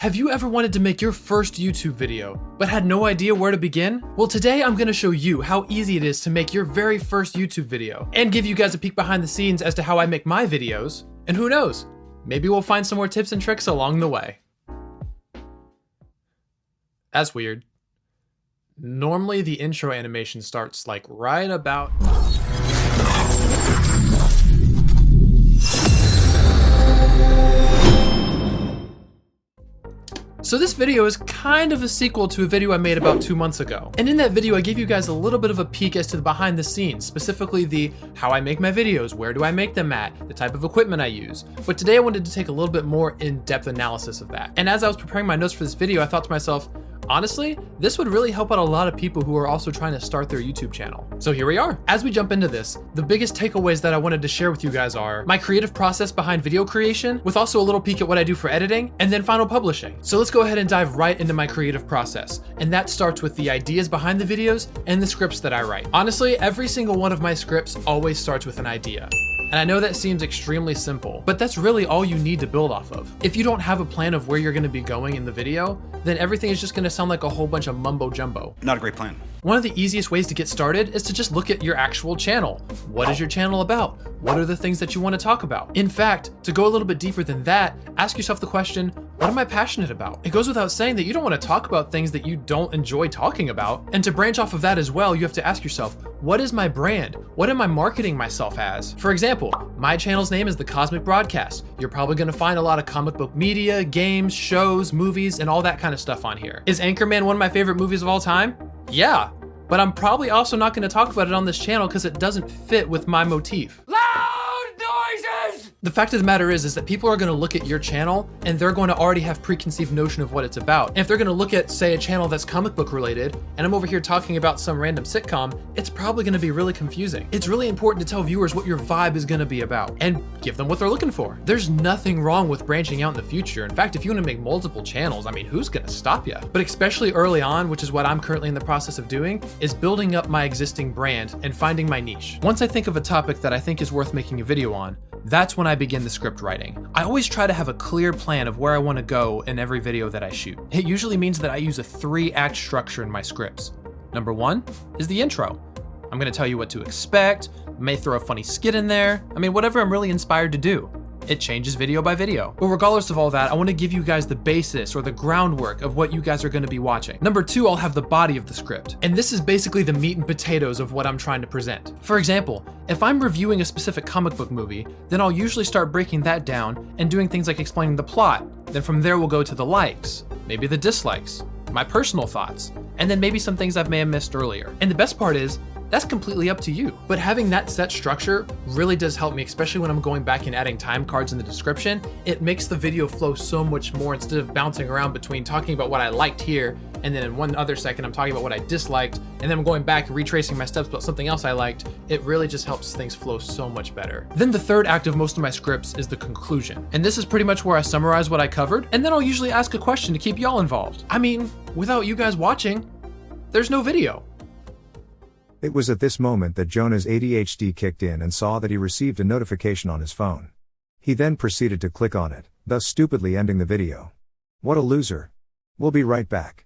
Have you ever wanted to make your first YouTube video, but had no idea where to begin? Well, today I'm gonna show you how easy it is to make your very first YouTube video, and give you guys a peek behind the scenes as to how I make my videos, and who knows, maybe we'll find some more tips and tricks along the way. That's weird. Normally the intro animation starts like right about... So this video is kind of a sequel to a video I made about 2 months ago. And in that video, I gave you guys a little bit of a peek as to the behind the scenes, specifically the how I make my videos, where do I make them at, the type of equipment I use. But today I wanted to take a little bit more in-depth analysis of that. And as I was preparing my notes for this video, I thought to myself, honestly, this would really help out a lot of people who are also trying to start their YouTube channel. So here we are. As we jump into this, the biggest takeaways that I wanted to share with you guys are my creative process behind video creation, with also a little peek at what I do for editing, and then final publishing. So let's go ahead and dive right into my creative process. And that starts with the ideas behind the videos and the scripts that I write. Honestly, every single one of my scripts always starts with an idea. And I know that seems extremely simple, but that's really all you need to build off of. If you don't have a plan of where you're gonna be going in the video, then everything is just gonna sound like a whole bunch of mumbo jumbo. Not a great plan. One of the easiest ways to get started is to just look at your actual channel. What is your channel about? What are the things that you want to talk about? In fact, to go a little bit deeper than that, ask yourself the question, what am I passionate about? It goes without saying that you don't want to talk about things that you don't enjoy talking about. And to branch off of that as well, you have to ask yourself, what is my brand? What am I marketing myself as? For example, my channel's name is The Cosmic Broadcast. You're probably going to find a lot of comic book media, games, shows, movies, and all that kind of stuff on here. Is Anchorman one of my favorite movies of all time? Yeah, but I'm probably also not going to talk about it on this channel because it doesn't fit with my motif. The fact of the matter is that people are going to look at your channel and they're going to already have preconceived notion of what it's about. And if they're going to look at, say, a channel that's comic book related, and I'm over here talking about some random sitcom, it's probably going to be really confusing. It's really important to tell viewers what your vibe is going to be about and give them what they're looking for. There's nothing wrong with branching out in the future. In fact, if you want to make multiple channels, I mean, who's going to stop you? But especially early on, which is what I'm currently in the process of doing, is building up my existing brand and finding my niche. Once I think of a topic that I think is worth making a video on, that's when I begin the script writing. I always try to have a clear plan of where I want to go in every video that I shoot. It usually means that I use a 3-act structure in my scripts. Number 1 is the intro. I'm going to tell you what to expect, may throw a funny skit in there, I mean, whatever I'm really inspired to do. It changes video by video. But regardless of all that, I want to give you guys the basis or the groundwork of what you guys are going to be watching. Number 2, I'll have the body of the script. And this is basically the meat and potatoes of what I'm trying to present. For example, if I'm reviewing a specific comic book movie, then I'll usually start breaking that down and doing things like explaining the plot. Then from there we'll go to the likes, maybe the dislikes, my personal thoughts, and then maybe some things I may have missed earlier. And the best part is, that's completely up to you. But having that set structure really does help me, especially when I'm going back and adding time cards in the description. It makes the video flow so much more instead of bouncing around between talking about what I liked here, and then in one other second I'm talking about what I disliked, and then I'm going back and retracing my steps about something else I liked. It really just helps things flow so much better. Then the 3rd act of most of my scripts is the conclusion. And this is pretty much where I summarize what I covered, and then I'll usually ask a question to keep y'all involved. I mean, without you guys watching, there's no video. It was at this moment that Jonah's ADHD kicked in and saw that he received a notification on his phone. He then proceeded to click on it, thus stupidly ending the video. What a loser. We'll be right back.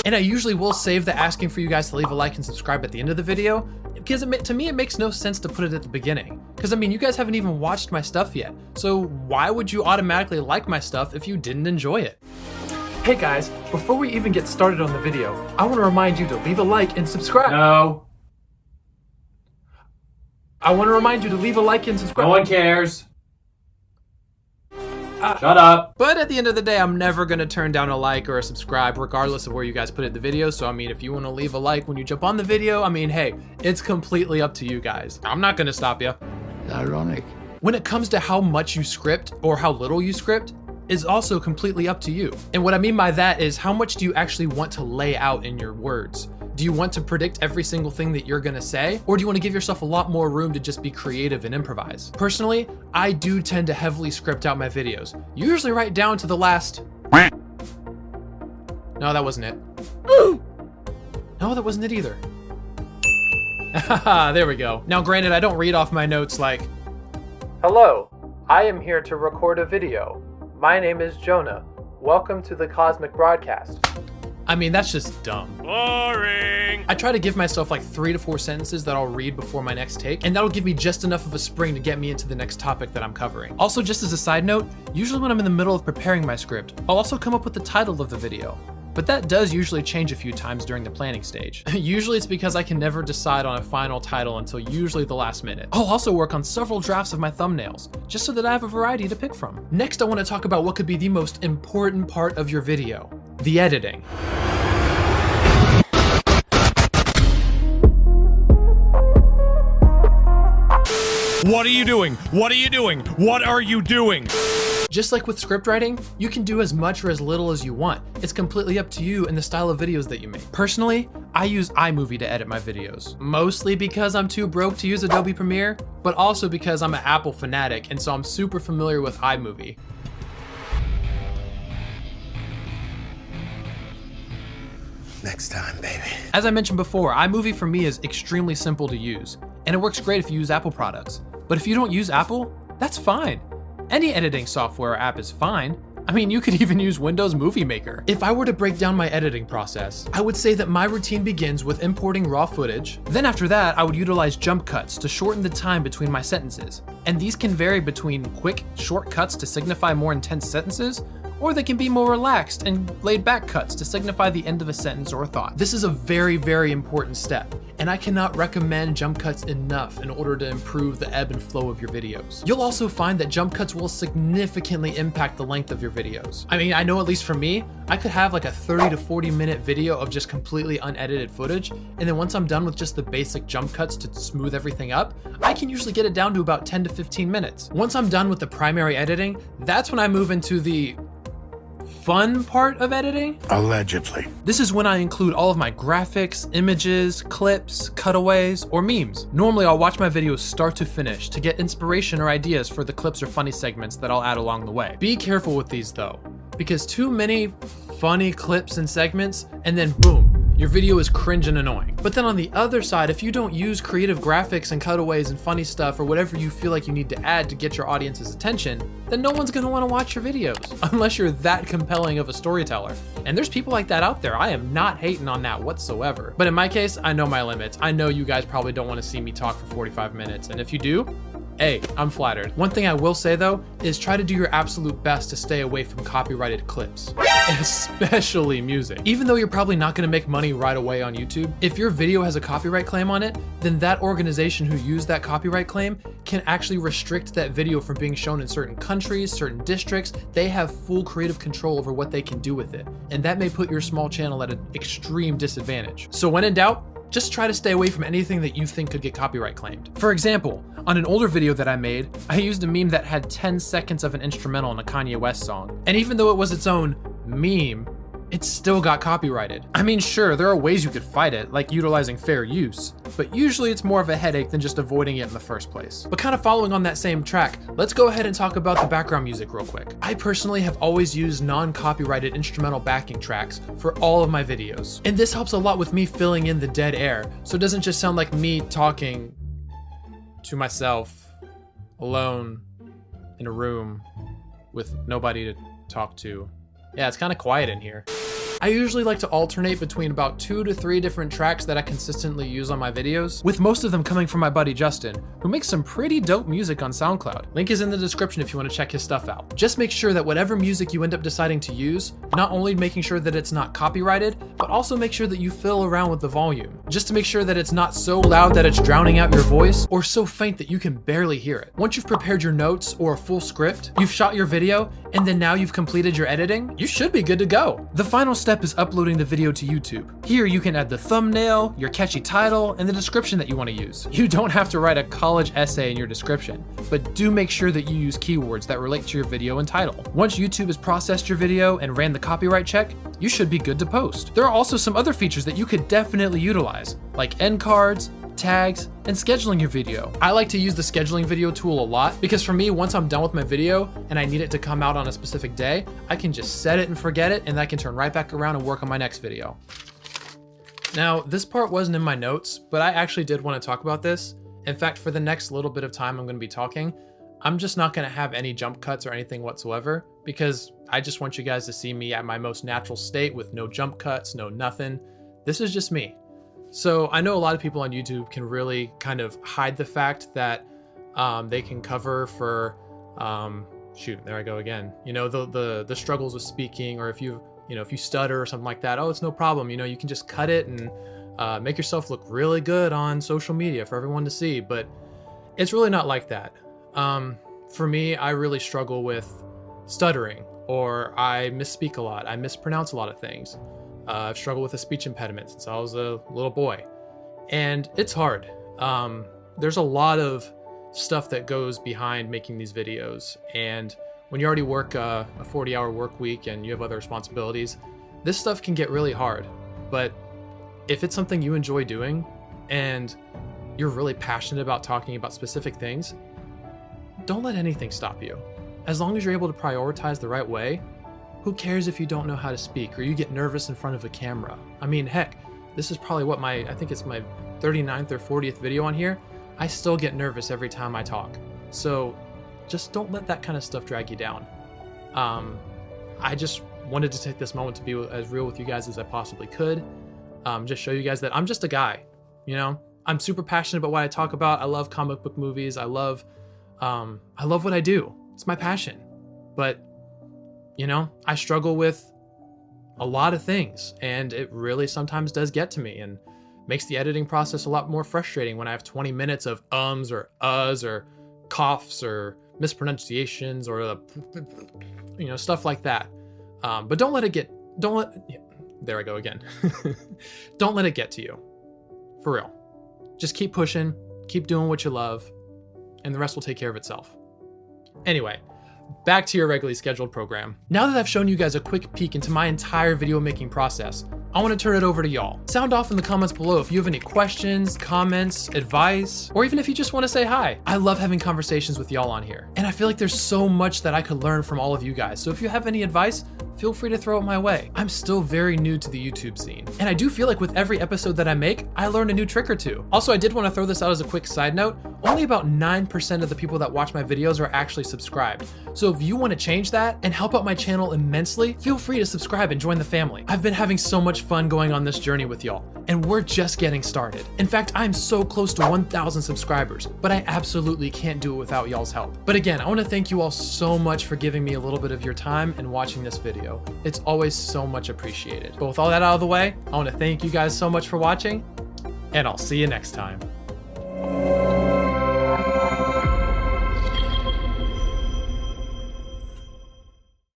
And I usually will save the asking for you guys to leave a like and subscribe at the end of the video, because to me it makes no sense to put it at the beginning. Because I mean, you guys haven't even watched my stuff yet, so why would you automatically like my stuff if you didn't enjoy it? Hey guys, before we even get started on the video, I want to remind you to leave a like and subscribe. No. I want to remind you to leave a like and subscribe. No one cares. Shut up. But at the end of the day, I'm never going to turn down a like or a subscribe regardless of where you guys put it in the video. So I mean, if you want to leave a like when you jump on the video, I mean, hey, it's completely up to you guys. I'm not going to stop you. Ironic. When it comes to how much you script or how little you script is also completely up to you. And what I mean by that is, how much do you actually want to lay out in your words? Do you want to predict every single thing that you're gonna say? Or do you want to give yourself a lot more room to just be creative and improvise? Personally, I do tend to heavily script out my videos. Usually right down to the last... No, that wasn't it. No, that wasn't it either. There we go. Now granted, I don't read off my notes like, Hello, I am here to record a video. My name is Jonah. Welcome to the Cosmic Broadcast. I mean, that's just dumb. Boring! I try to give myself like 3 to 4 sentences that I'll read before my next take, and that'll give me just enough of a spring to get me into the next topic that I'm covering. Also, just as a side note, usually when I'm in the middle of preparing my script, I'll also come up with the title of the video. But that does usually change a few times during the planning stage. Usually it's because I can never decide on a final title until usually the last minute. I'll also work on several drafts of my thumbnails, just so that I have a variety to pick from. Next, I want to talk about what could be the most important part of your video, the editing. What are you doing? What are you doing? What are you doing? Just like with script writing, you can do as much or as little as you want. It's completely up to you and the style of videos that you make. Personally, I use iMovie to edit my videos, mostly because I'm too broke to use Adobe Premiere, but also because I'm an Apple fanatic and so I'm super familiar with iMovie. Next time, baby. As I mentioned before, iMovie for me is extremely simple to use, and it works great if you use Apple products. But if you don't use Apple, that's fine. Any editing software or app is fine. I mean, you could even use Windows Movie Maker. If I were to break down my editing process, I would say that my routine begins with importing raw footage. Then after that, I would utilize jump cuts to shorten the time between my sentences. And these can vary between quick, short cuts to signify more intense sentences, or they can be more relaxed and laid back cuts to signify the end of a sentence or a thought. This is a very, very important step, and I cannot recommend jump cuts enough in order to improve the ebb and flow of your videos. You'll also find that jump cuts will significantly impact the length of your videos. I mean, I know at least for me, I could have like a 30 to 40 minute video of just completely unedited footage, and then once I'm done with just the basic jump cuts to smooth everything up, I can usually get it down to about 10 to 15 minutes. Once I'm done with the primary editing, that's when I move into the fun part of editing. Allegedly. This is when I include all of my graphics, images, clips, cutaways, or memes. Normally I'll watch my videos start to finish to get inspiration or ideas for the clips or funny segments that I'll add along the way. Be careful with these though, because too many funny clips and segments, and then boom, your video is cringe and annoying. But then on the other side, if you don't use creative graphics and cutaways and funny stuff or whatever you feel like you need to add to get your audience's attention, then no one's gonna wanna watch your videos, unless you're that compelling of a storyteller. And there's people like that out there. I am not hating on that whatsoever. But in my case, I know my limits. I know you guys probably don't wanna see me talk for 45 minutes, and if you do, hey, I'm flattered. One thing I will say though, is try to do your absolute best to stay away from copyrighted clips, especially music. Even though you're probably not gonna make money right away on YouTube, if your video has a copyright claim on it, then that organization who used that copyright claim can actually restrict that video from being shown in certain countries, certain districts. They have full creative control over what they can do with it. And that may put your small channel at an extreme disadvantage. So when in doubt, just try to stay away from anything that you think could get copyright claimed. For example, on an older video that I made, I used a meme that had 10 seconds of an instrumental in a Kanye West song. And even though it was its own meme, it still got copyrighted. I mean, sure, there are ways you could fight it, like utilizing fair use, but usually it's more of a headache than just avoiding it in the first place. But kind of following on that same track, let's go ahead and talk about the background music real quick. I personally have always used non-copyrighted instrumental backing tracks for all of my videos. And this helps a lot with me filling in the dead air, so it doesn't just sound like me talking to myself, alone, in a room, with nobody to talk to. Yeah, it's kind of quiet in here. I usually like to alternate between about 2 to 3 different tracks that I consistently use on my videos, with most of them coming from my buddy Justin, who makes some pretty dope music on SoundCloud. Link is in the description if you want to check his stuff out. Just make sure that whatever music you end up deciding to use, not only making sure that it's not copyrighted, but also make sure that you fill around with the volume, just to make sure that it's not so loud that it's drowning out your voice, or so faint that you can barely hear it. Once you've prepared your notes or a full script, you've shot your video, and then now you've completed your editing, you should be good to go. The final step is uploading the video to YouTube. Here you can add the thumbnail, your catchy title, and the description that you want to use. You don't have to write a college essay in your description, but do make sure that you use keywords that relate to your video and title. Once YouTube has processed your video and ran the copyright check, you should be good to post. There are also some other features that you could definitely utilize, like end cards, tags, and scheduling your video. I like to use the scheduling video tool a lot because for me, once I'm done with my video and I need it to come out on a specific day, I can just set it and forget it, and I can turn right back around and work on my next video. Now, this part wasn't in my notes, but I actually did want to talk about this. In fact, for the next little bit of time I'm going to be talking, I'm just not gonna have any jump cuts or anything whatsoever, because I just want you guys to see me at my most natural state with no jump cuts, no nothing. This is just me. So I know a lot of people on YouTube can really kind of hide the fact that they can cover for, shoot, there I go again. You know, the struggles with speaking, or if you stutter or something like that, oh, it's no problem. You know, you can just cut it and make yourself look really good on social media for everyone to see. But it's really not like that. For me, I really struggle with stuttering, or I misspeak a lot. I mispronounce a lot of things. I've struggled with a speech impediment since I was a little boy, and it's hard. There's a lot of stuff that goes behind making these videos, and when you already work a 40-hour work week and you have other responsibilities, this stuff can get really hard. But if it's something you enjoy doing and you're really passionate about talking about specific things, don't let anything stop you. As long as you're able to prioritize the right way, who cares if you don't know how to speak or you get nervous in front of a camera? I mean, heck, this is probably what I think it's my 39th or 40th video on here. I still get nervous every time I talk. So just don't let that kind of stuff drag you down. I just wanted to take this moment to be as real with you guys as I possibly could. Just show you guys that I'm just a guy, you know? I'm super passionate about what I talk about. I love comic book movies. I love what I do. It's my passion. But, you know, I struggle with a lot of things, and it really sometimes does get to me and makes the editing process a lot more frustrating when I have 20 minutes of ums or uhs or coughs or mispronunciations or stuff like that. But there I go again. Don't let it get to you. For real. Just keep pushing, keep doing what you love, and the rest will take care of itself. Anyway, back to your regularly scheduled program. Now that I've shown you guys a quick peek into my entire video making process, I want to turn it over to y'all. Sound off in the comments below if you have any questions, comments, advice, or even if you just want to say hi. I love having conversations with y'all on here, and I feel like there's so much that I could learn from all of you guys. So if you have any advice, feel free to throw it my way. I'm still very new to the YouTube scene, and I do feel like with every episode that I make, I learn a new trick or two. Also, I did want to throw this out as a quick side note. Only about 9% of the people that watch my videos are actually subscribed. So if you want to change that and help out my channel immensely, feel free to subscribe and join the family. I've been having so much fun going on this journey with y'all, and we're just getting started. In fact, I'm so close to 1,000 subscribers, but I absolutely can't do it without y'all's help. But again, I want to thank you all so much for giving me a little bit of your time and watching this video. It's always so much appreciated. But with all that out of the way, I want to thank you guys so much for watching, and I'll see you next time.